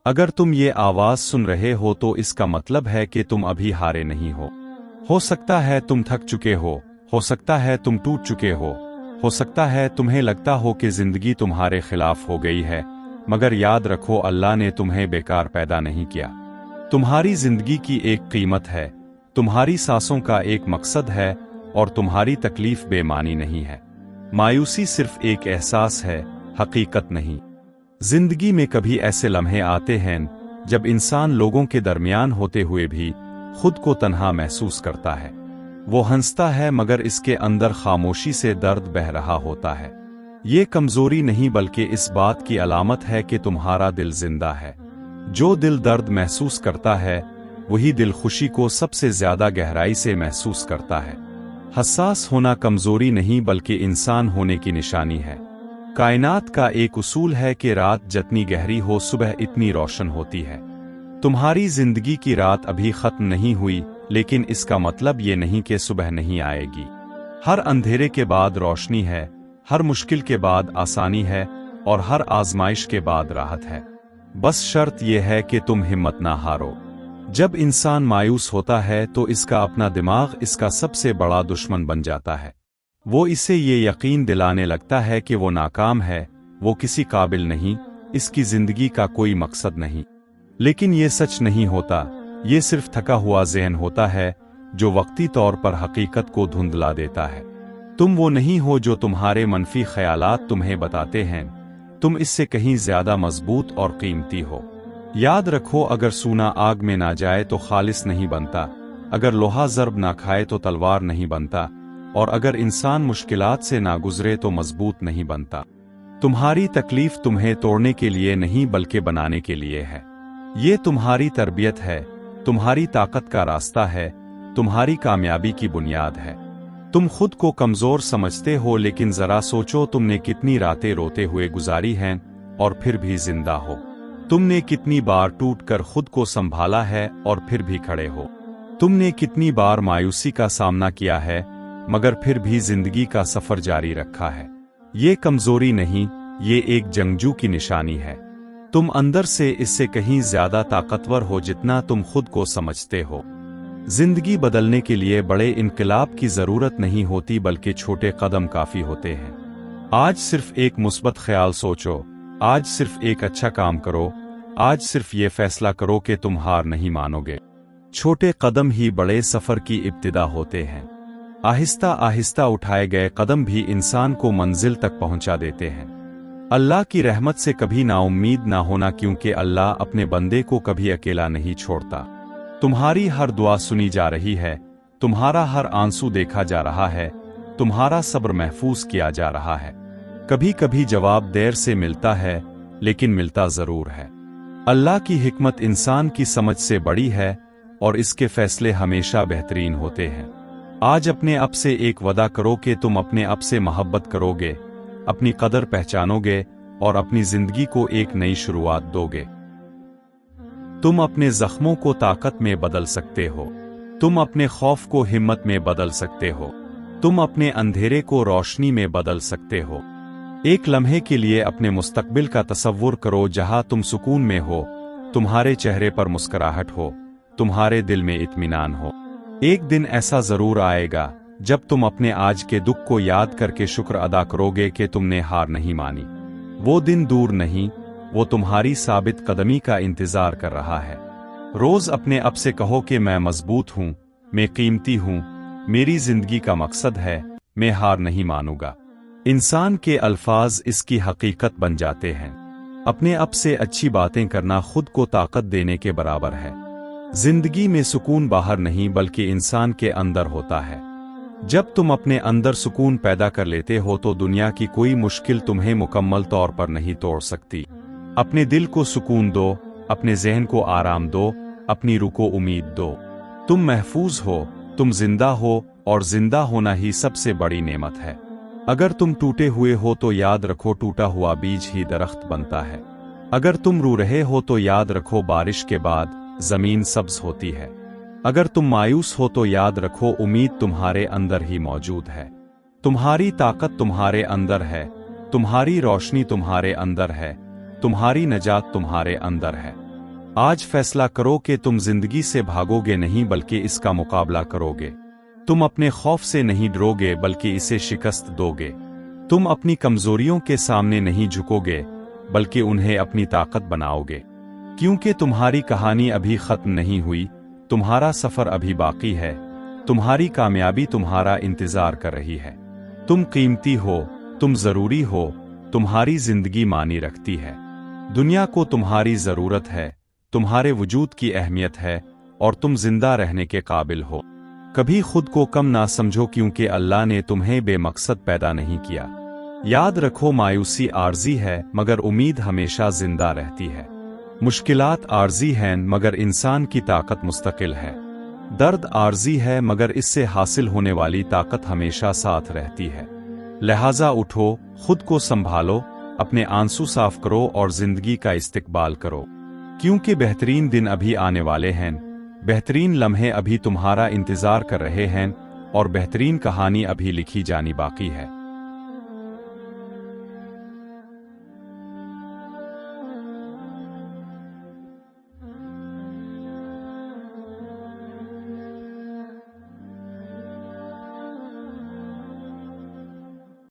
اگر تم یہ آواز سن رہے ہو تو اس کا مطلب ہے کہ تم ابھی ہارے نہیں ہو سکتا ہے تم تھک چکے ہو سکتا ہے تم ٹوٹ چکے ہو سکتا ہے تمہیں لگتا ہو کہ زندگی تمہارے خلاف ہو گئی ہے، مگر یاد رکھو اللہ نے تمہیں بیکار پیدا نہیں کیا۔ تمہاری زندگی کی ایک قیمت ہے، تمہاری سانسوں کا ایک مقصد ہے، اور تمہاری تکلیف بے معنی نہیں ہے۔ مایوسی صرف ایک احساس ہے، حقیقت نہیں۔ زندگی میں کبھی ایسے لمحے آتے ہیں جب انسان لوگوں کے درمیان ہوتے ہوئے بھی خود کو تنہا محسوس کرتا ہے۔ وہ ہنستا ہے مگر اس کے اندر خاموشی سے درد بہہ رہا ہوتا ہے۔ یہ کمزوری نہیں بلکہ اس بات کی علامت ہے کہ تمہارا دل زندہ ہے۔ جو دل درد محسوس کرتا ہے وہی دل خوشی کو سب سے زیادہ گہرائی سے محسوس کرتا ہے۔ حساس ہونا کمزوری نہیں بلکہ انسان ہونے کی نشانی ہے۔ کائنات کا ایک اصول ہے کہ رات جتنی گہری ہو صبح اتنی روشن ہوتی ہے۔ تمہاری زندگی کی رات ابھی ختم نہیں ہوئی، لیکن اس کا مطلب یہ نہیں کہ صبح نہیں آئے گی۔ ہر اندھیرے کے بعد روشنی ہے، ہر مشکل کے بعد آسانی ہے، اور ہر آزمائش کے بعد راحت ہے۔ بس شرط یہ ہے کہ تم ہمت نہ ہارو۔ جب انسان مایوس ہوتا ہے تو اس کا اپنا دماغ اس کا سب سے بڑا دشمن بن جاتا ہے۔ وہ اسے یہ یقین دلانے لگتا ہے کہ وہ ناکام ہے، وہ کسی قابل نہیں، اس کی زندگی کا کوئی مقصد نہیں۔ لیکن یہ سچ نہیں ہوتا، یہ صرف تھکا ہوا ذہن ہوتا ہے جو وقتی طور پر حقیقت کو دھندلا دیتا ہے۔ تم وہ نہیں ہو جو تمہارے منفی خیالات تمہیں بتاتے ہیں، تم اس سے کہیں زیادہ مضبوط اور قیمتی ہو۔ یاد رکھو، اگر سونا آگ میں نہ جائے تو خالص نہیں بنتا، اگر لوہا ضرب نہ کھائے تو تلوار نہیں بنتا، اور اگر انسان مشکلات سے نہ گزرے تو مضبوط نہیں بنتا۔ تمہاری تکلیف تمہیں توڑنے کے لیے نہیں بلکہ بنانے کے لیے ہے۔ یہ تمہاری تربیت ہے، تمہاری طاقت کا راستہ ہے، تمہاری کامیابی کی بنیاد ہے۔ تم خود کو کمزور سمجھتے ہو، لیکن ذرا سوچو تم نے کتنی راتیں روتے ہوئے گزاری ہیں اور پھر بھی زندہ ہو۔ تم نے کتنی بار ٹوٹ کر خود کو سنبھالا ہے اور پھر بھی کھڑے ہو۔ تم نے کتنی بار مایوسی کا سامنا کیا ہے مگر پھر بھی زندگی کا سفر جاری رکھا ہے۔ یہ کمزوری نہیں، یہ ایک جنگجو کی نشانی ہے۔ تم اندر سے اس سے کہیں زیادہ طاقتور ہو جتنا تم خود کو سمجھتے ہو۔ زندگی بدلنے کے لیے بڑے انقلاب کی ضرورت نہیں ہوتی بلکہ چھوٹے قدم کافی ہوتے ہیں۔ آج صرف ایک مثبت خیال سوچو، آج صرف ایک اچھا کام کرو، آج صرف یہ فیصلہ کرو کہ تم ہار نہیں مانو گے۔ چھوٹے قدم ہی بڑے سفر کی ابتدا ہوتے ہیں۔ آہستہ آہستہ اٹھائے گئے قدم بھی انسان کو منزل تک پہنچا دیتے ہیں۔ اللہ کی رحمت سے کبھی نا امید نہ ہونا، کیونکہ اللہ اپنے بندے کو کبھی اکیلا نہیں چھوڑتا۔ تمہاری ہر دعا سنی جا رہی ہے، تمہارا ہر آنسو دیکھا جا رہا ہے، تمہارا صبر محفوظ کیا جا رہا ہے۔ کبھی کبھی جواب دیر سے ملتا ہے، لیکن ملتا ضرور ہے۔ اللہ کی حکمت انسان کی سمجھ سے بڑی ہے، اور اس کے فیصلے ہمیشہ بہترین ہوتے ہیں۔ آج اپنے آپ سے ایک وعدہ کرو کہ تم اپنے آپ سے محبت کرو گے، اپنی قدر پہچانو گے، اور اپنی زندگی کو ایک نئی شروعات دو گے۔ تم اپنے زخموں کو طاقت میں بدل سکتے ہو، تم اپنے خوف کو ہمت میں بدل سکتے ہو، تم اپنے اندھیرے کو روشنی میں بدل سکتے ہو۔ ایک لمحے کے لیے اپنے مستقبل کا تصور کرو جہاں تم سکون میں ہو، تمہارے چہرے پر مسکراہٹ ہو، تمہارے دل میں اطمینان ہو۔ ایک دن ایسا ضرور آئے گا جب تم اپنے آج کے دکھ کو یاد کر کے شکر ادا کرو گے کہ تم نے ہار نہیں مانی۔ وہ دن دور نہیں، وہ تمہاری ثابت قدمی کا انتظار کر رہا ہے۔ روز اپنے آپ سے کہو کہ میں مضبوط ہوں، میں قیمتی ہوں، میری زندگی کا مقصد ہے، میں ہار نہیں مانوں گا۔ انسان کے الفاظ اس کی حقیقت بن جاتے ہیں۔ اپنے آپ سے اچھی باتیں کرنا خود کو طاقت دینے کے برابر ہے۔ زندگی میں سکون باہر نہیں بلکہ انسان کے اندر ہوتا ہے۔ جب تم اپنے اندر سکون پیدا کر لیتے ہو تو دنیا کی کوئی مشکل تمہیں مکمل طور پر نہیں توڑ سکتی۔ اپنے دل کو سکون دو، اپنے ذہن کو آرام دو، اپنی روح کو امید دو۔ تم محفوظ ہو، تم زندہ ہو، اور زندہ ہونا ہی سب سے بڑی نعمت ہے۔ اگر تم ٹوٹے ہوئے ہو تو یاد رکھو ٹوٹا ہوا بیج ہی درخت بنتا ہے۔ اگر تم رو رہے ہو تو یاد رکھو بارش کے بعد زمین سبز ہوتی ہے۔ اگر تم مایوس ہو تو یاد رکھو امید تمہارے اندر ہی موجود ہے۔ تمہاری طاقت تمہارے اندر ہے، تمہاری روشنی تمہارے اندر ہے، تمہاری نجات تمہارے اندر ہے۔ آج فیصلہ کرو کہ تم زندگی سے بھاگوگے نہیں بلکہ اس کا مقابلہ کروگے۔ تم اپنے خوف سے نہیں ڈروگے بلکہ اسے شکست دوگے۔ تم اپنی کمزوریوں کے سامنے نہیں جھکوگے بلکہ انہیں اپنی طاقت بناؤگے، کیونکہ تمہاری کہانی ابھی ختم نہیں ہوئی، تمہارا سفر ابھی باقی ہے، تمہاری کامیابی تمہارا انتظار کر رہی ہے۔ تم قیمتی ہو، تم ضروری ہو، تمہاری زندگی معنی رکھتی ہے، دنیا کو تمہاری ضرورت ہے، تمہارے وجود کی اہمیت ہے اور تم زندہ رہنے کے قابل ہو۔ کبھی خود کو کم نہ سمجھو کیونکہ اللہ نے تمہیں بے مقصد پیدا نہیں کیا۔ یاد رکھو مایوسی عارضی ہے مگر امید ہمیشہ زندہ رہتی ہے۔ مشکلات عارضی ہیں مگر انسان کی طاقت مستقل ہے۔ درد عارضی ہے مگر اس سے حاصل ہونے والی طاقت ہمیشہ ساتھ رہتی ہے۔ لہٰذا اٹھو، خود کو سنبھالو، اپنے آنسو صاف کرو اور زندگی کا استقبال کرو، کیونکہ بہترین دن ابھی آنے والے ہیں، بہترین لمحے ابھی تمہارا انتظار کر رہے ہیں اور بہترین کہانی ابھی لکھی جانی باقی ہے۔